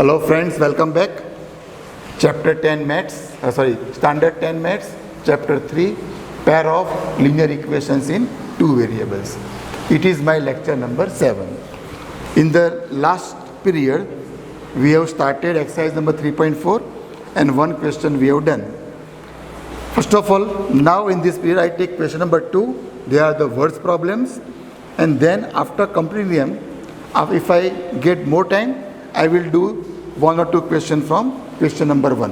Hello friends, welcome back. Chapter 10 Standard 10 Maths, Chapter 3, Pair of Linear Equations in Two Variables. It is my lecture number 7. In the last period, we have started exercise number 3.4 and one question we have done. First of all, now in this period I take question number 2. They are the words problems, and then after completing them, if I get more time, I will do one or two questions from question number 1.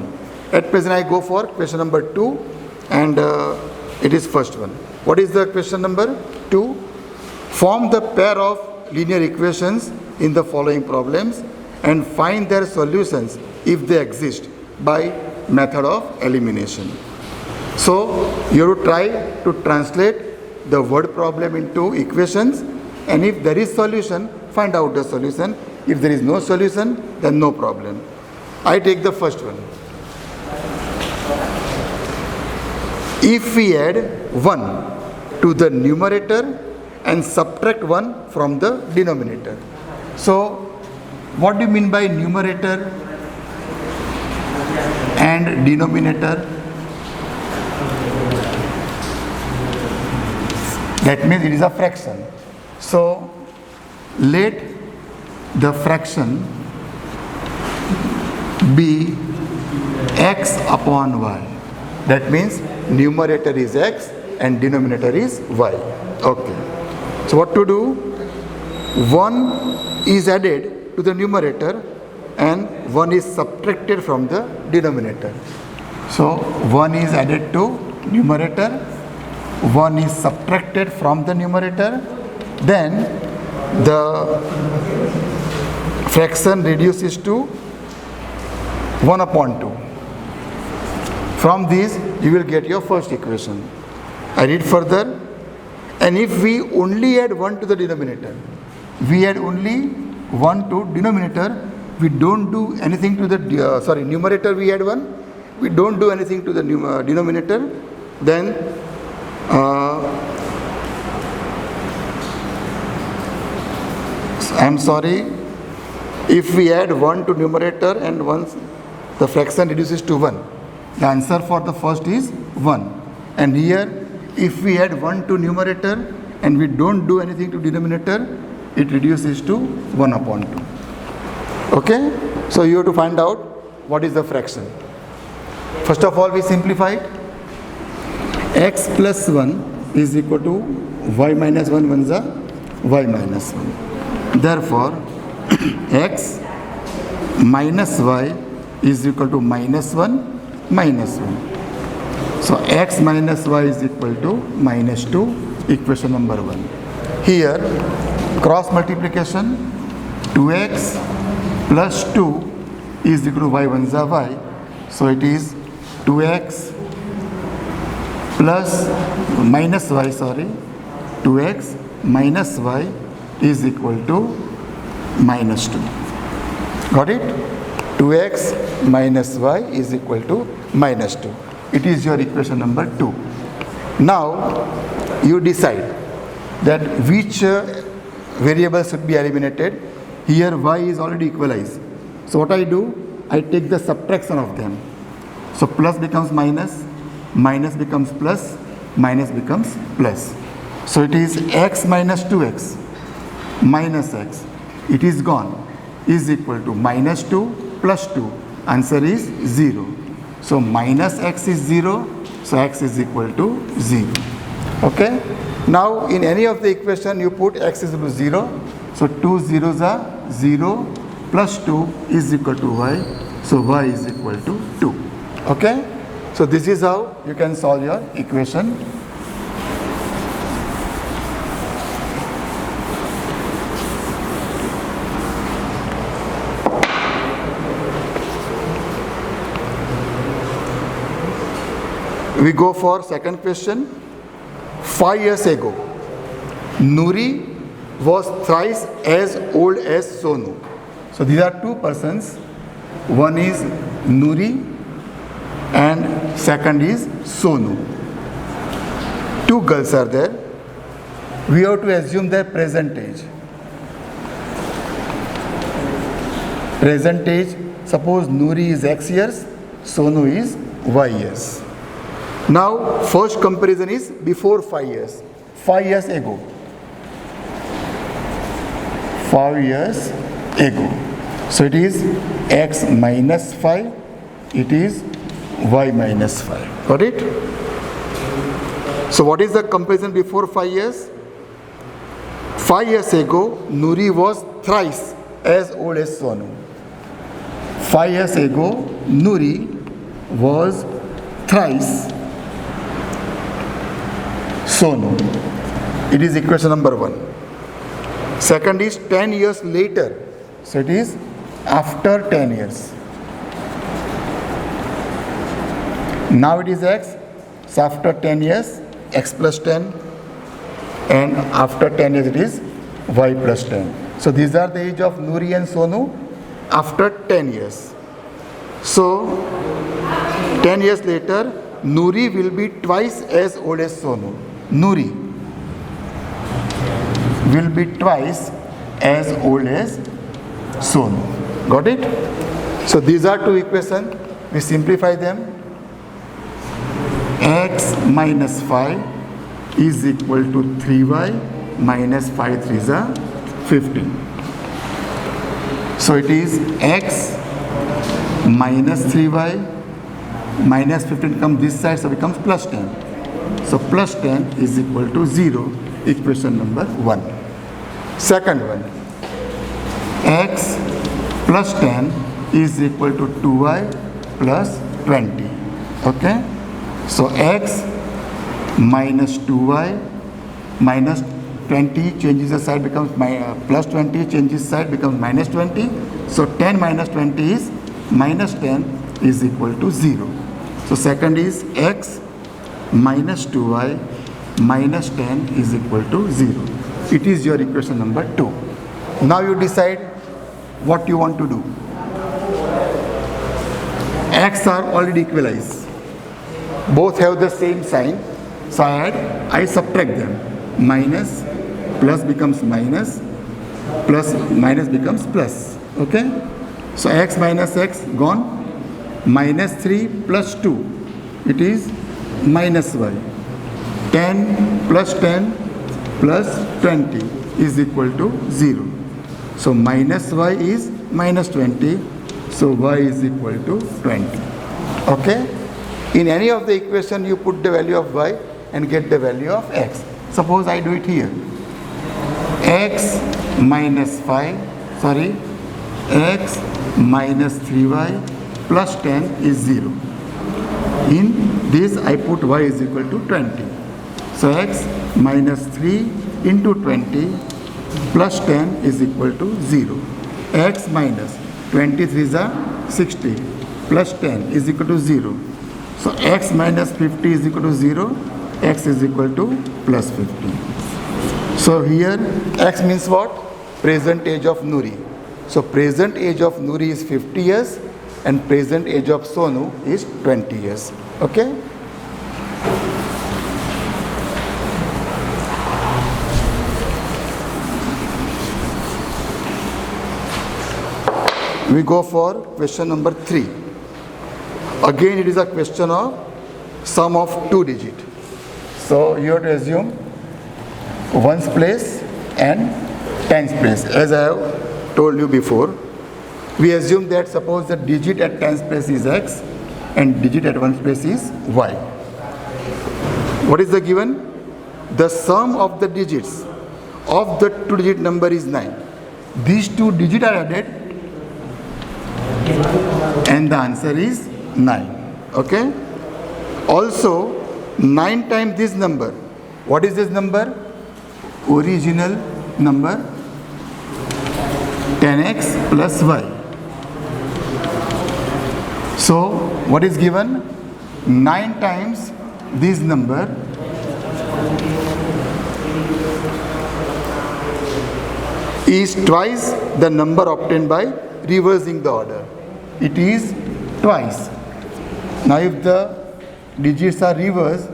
At present I go for question number 2, and it is first one. What is the question number 2? Form the pair of linear equations in the following problems and find their solutions if they exist by method of elimination. So you have to try to translate the word problem into equations, and if there is solution, find out the solution. If there is no solution, then no problem. I take the first one. If we add 1 to the numerator and subtract 1 from the denominator. So, what do you mean by numerator and denominator? That means it is a fraction. So, let the fraction be x upon y. That means numerator is x and denominator is y. Okay. So what to do? 1 is added to the numerator and 1 is subtracted from the denominator. So 1 is added to numerator, 1 is subtracted from the numerator, then the fraction reduces to 1 upon 2. From this you will get your first equation. I read further. And if we only add 1 to the denominator, we add only 1 to denominator, we don't do anything to the numerator, we add 1, we don't do anything to the denominator, then if we add 1 to numerator and once the fraction reduces to 1, the answer for the first is 1. And here, if we add 1 to numerator and we don't do anything to denominator, it reduces to 1 upon 2. Okay? So you have to find out what is the fraction. First of all, we simplify it. X plus 1 is equal to y minus 1 ones are y minus 1. Therefore, x minus y is equal to minus 1 minus 1. So x minus y is equal to minus 2, equation number 1. Here, cross multiplication, 2x plus 2 is equal to y ones are y. So it is 2x plus minus y, 2x minus y is equal to minus 2. Got it? 2x minus y is equal to minus 2. It is your equation number 2. Now you decide that which variable should be eliminated. Here y is already equalized. So what I do? I take the subtraction of them. So plus becomes minus, minus becomes plus, minus becomes plus. So it is x minus 2x minus x. It is gone. Is equal to minus 2 plus 2. Answer is 0. So minus x is 0. So x is equal to 0. Okay. Now in any of the equation you put x is equal to 0. So 2 zeros are 0 plus 2 is equal to y. So y is equal to 2. Okay. So this is how you can solve your equation. We go for second question. 5 years ago, Nuri was thrice as old as Sonu. So these are two persons. One is Nuri and second is Sonu. Two girls are there. We have to assume their present age. Present age, suppose Nuri is X years, Sonu is Y years. Now, first comparison is before 5 years. 5 years ago. 5 years ago. So it is X minus 5, it is Y minus 5. Got it? So what is the comparison before 5 years? 5 years ago, Nuri was thrice as old as Sonu. 5 years ago, Nuri was thrice Sonu. It is equation number 1. Second is 10 years later. So it is after 10 years. Now it is X. So after 10 years, X plus 10. And after 10 years, it is Y plus 10. So these are the age of Nuri and Sonu after 10 years. So 10 years later, Nuri will be twice as old as Sonu. Nuri will be twice as old as Sonu. Got it? So these are two equations. We simplify them. X minus 5 is equal to 3y minus 5 3s are 15. So it is X minus 3y minus 15 comes this side, so becomes plus 10. So plus 10 is equal to 0, equation number 1. Second one, X plus 10 is equal to 2y plus 20. Okay? So X minus 2y minus 20 changes the side, becomes plus 20, changes side, becomes minus 20. So 10 minus 20 is minus 10 is equal to 0. So second is X minus 2y minus 10 is equal to 0. It is your equation number 2. Now you decide what you want to do. X are already equalized. Both have the same sign. So I subtract them. Minus, plus becomes minus, plus minus becomes plus. Okay? So X minus X gone. Minus 3 plus 2. It is minus y. 10 plus 10 plus 20 is equal to 0. So minus y is minus 20. So y is equal to 20. Okay? In any of the equation you put the value of y and get the value of x. Suppose I do it here. X minus 5, X minus 3y plus 10 is 0. In this I put y is equal to 20. So x minus 3 into 20 plus 10 is equal to 0. X minus 23 is 60 plus 10 is equal to 0. So x minus 50 is equal to 0. X is equal to plus 50. So here x means what? Present age of Nuri. So present age of Nuri is 50 years and present age of Sonu is 20 years. Okay? We go for question number 3. Again it is a question of sum of 2 digits. So you have to assume ones place and tens place. As I have told you before, we assume that suppose the digit at tens place is x and digit at ones place is y. What is the given? The sum of the digits of the 2-digit number is 9. These 2 digits are added and the answer is 9. Okay? Also 9 times this number. What is this number? Original number 10x plus y. So what is given? 9 times this number is twice the number obtained by reversing the order. It is twice. Now if the digits are reversed,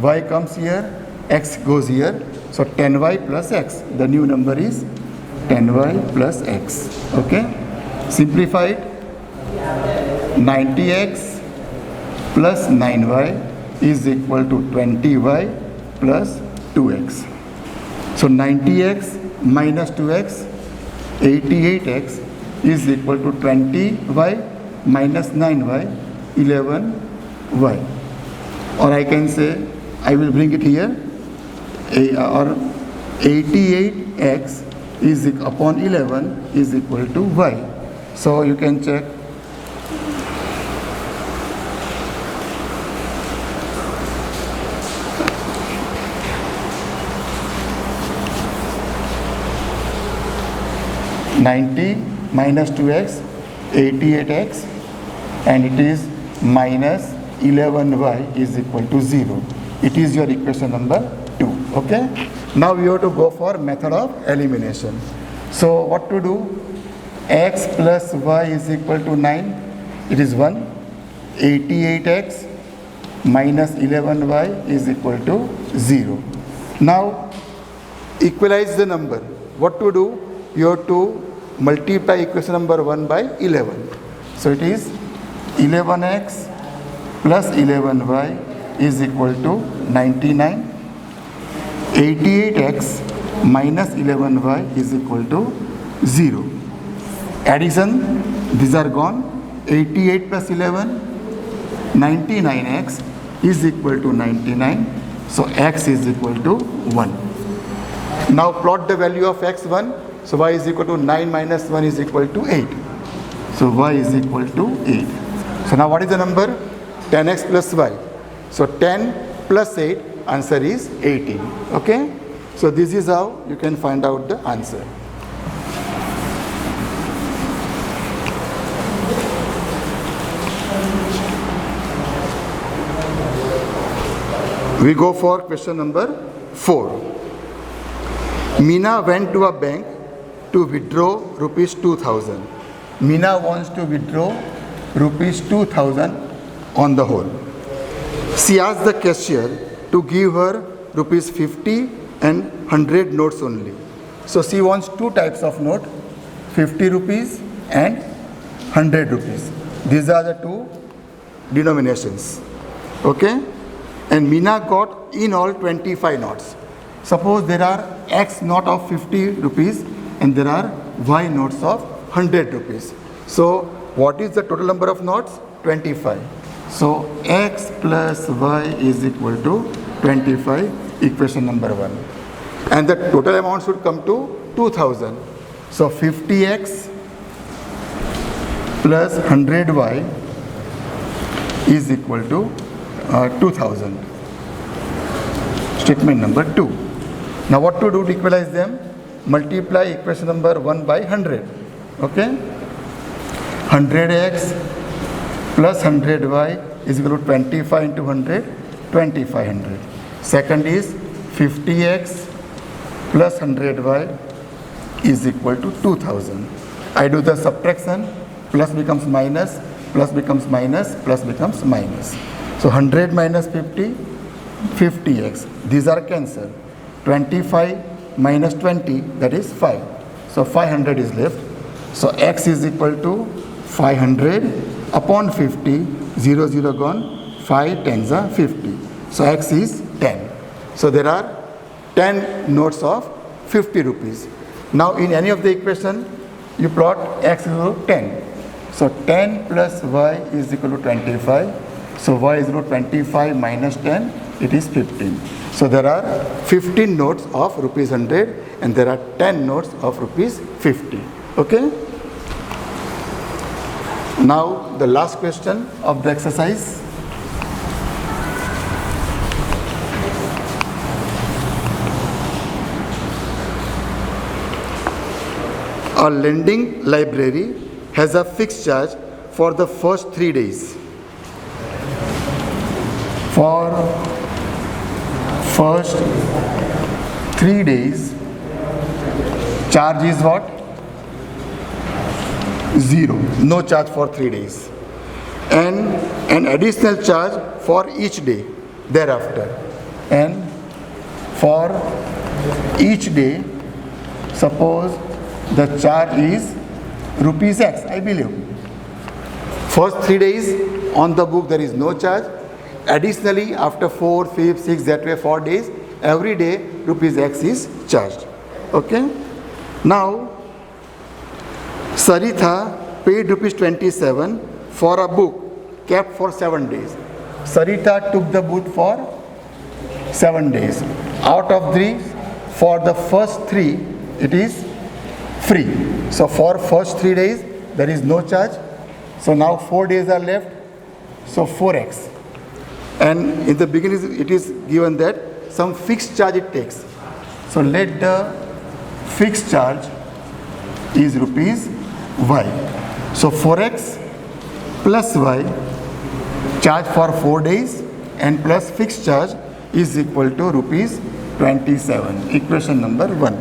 y comes here, x goes here. So 10y plus x. The new number is 10y plus x. Okay. Simplify it. 90x plus 9y is equal to 20y plus 2x. So 90x minus 2x, 88x is equal to 20y minus 9y, 11y. Or I can say, I will bring it here, or 88x is upon 11 is equal to y. So you can check. (90 minus 2x, 88x, and it is minus 11y is equal to 0. It is your equation number 2. Okay. Now we have to go for method of elimination. So what to do? X plus y is equal to 9. It is 1. 88x minus 11y is equal to 0. Now equalize the number. What to do? You have to multiply equation number 1 by 11. So it is 11x plus 11y is equal to 99. 88x minus 11y is equal to 0. Addition, these are gone. 88 plus 11, 99x is equal to 99. So x is equal to 1. Now plot the value of x1. So y is equal to 9 minus 1 is equal to 8. So y is equal to 8. So now what is the number? 10x plus y. So 10 plus 8, answer is 18. Okay? So this is how you can find out the answer. We go for question number 4. Meena went to a bank to withdraw rupees 2000. Meena wants to withdraw rupees 2000 on the whole. She asked the cashier to give her rupees 50 and 100 notes only. So she wants two types of note, 50 rupees and 100 rupees. These are the two denominations. Okay? And Meena got in all 25 notes. Suppose there are X note of 50 rupees and there are Y notes of 100 rupees. So what is the total number of notes? 25. So X plus Y is equal to 25, equation number 1. And the total amount should come to 2000. So 50X plus 100Y is equal to 2000. Statement number 2. Now what to do to equalize them? Multiply equation number 1 by 100. Okay? 100x plus 100y is equal to 25 into 100, 2500. Second is 50x plus 100y is equal to 2000. I do the subtraction, plus becomes minus, plus becomes minus, plus becomes minus. So 100 minus 50, 50x. These are cancelled. 25 minus 20, that is 5. So 500 is left. So x is equal to 500 upon 50, 0, 0 gone, 5 tens are 50. So x is 10. So there are 10 notes of 50 rupees. Now in any of the equation, you plot x is equal to 10. So 10 plus y is equal to 25. So y is equal to 25 minus 10, it is 15. So there are 15 notes of rupees 100 and there are 10 notes of rupees 50. Okay? Now the last question of the exercise. A lending library has a fixed charge for the first 3 days. For first 3 days, charge is what? 0. No charge for 3 days. And an additional charge for each day thereafter. And for each day, suppose the charge is rupees X, I believe. First 3 days on the book there is no charge. Additionally, after 4, 5, 6, that way 4 days, every day rupees X is charged. Okay. Now, Saritha paid rupees 27 for a book kept for 7 days. Saritha took the book for 7 days. Out of these, for the first 3, it is free. So for first 3 days, there is no charge. So now 4 days are left. So 4x. And in the beginning, it is given that some fixed charge it takes. So let the fixed charge is rupees y. So 4x plus y, charge for 4 days and plus fixed charge is equal to rupees 27. Equation number 1.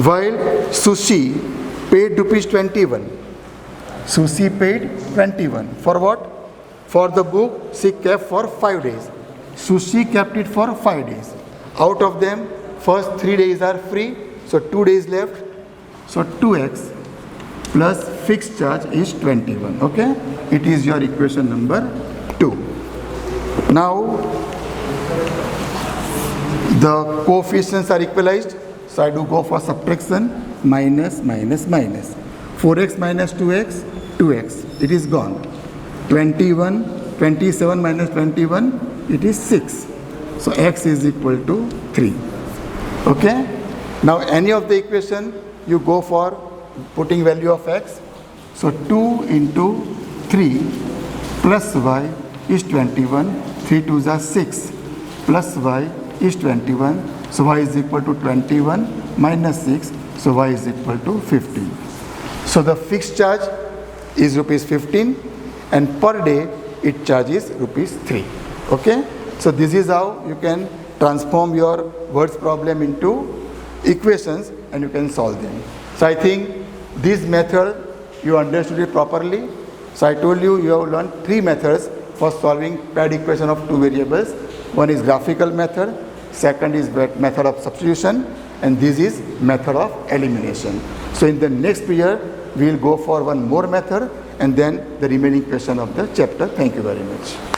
While Sushi paid rupees 21. Sushi paid 21. For what? For the book she kept for 5 days. Sushi kept it for 5 days. Out of them, first 3 days are free. So 2 days left. So 2x plus fixed charge is 21. Okay? It is your equation number 2. Now, the coefficients are equalized. So I do go for subtraction. Minus, minus, minus. 4x minus 2x, 2x. It is gone. 21, 27 minus 21, it is 6. So x is equal to 3. Okay? Now any of the equation, you go for putting value of x. So 2 into 3 plus y is 21. 3 2s are 6 plus y is 21. So y is equal to 21 minus 6. So y is equal to 15. So the fixed charge is rupees 15 and per day it charges rupees 3. Okay? So this is how you can transform your words problem into equations and you can solve them. So I think this method you understood it properly. So I told you you have learned 3 methods for solving paired equation of 2 variables. One is graphical method, second is method of substitution, and this is method of elimination. So in the next period we will go for one more method and then the remaining question of the chapter. Thank you very much.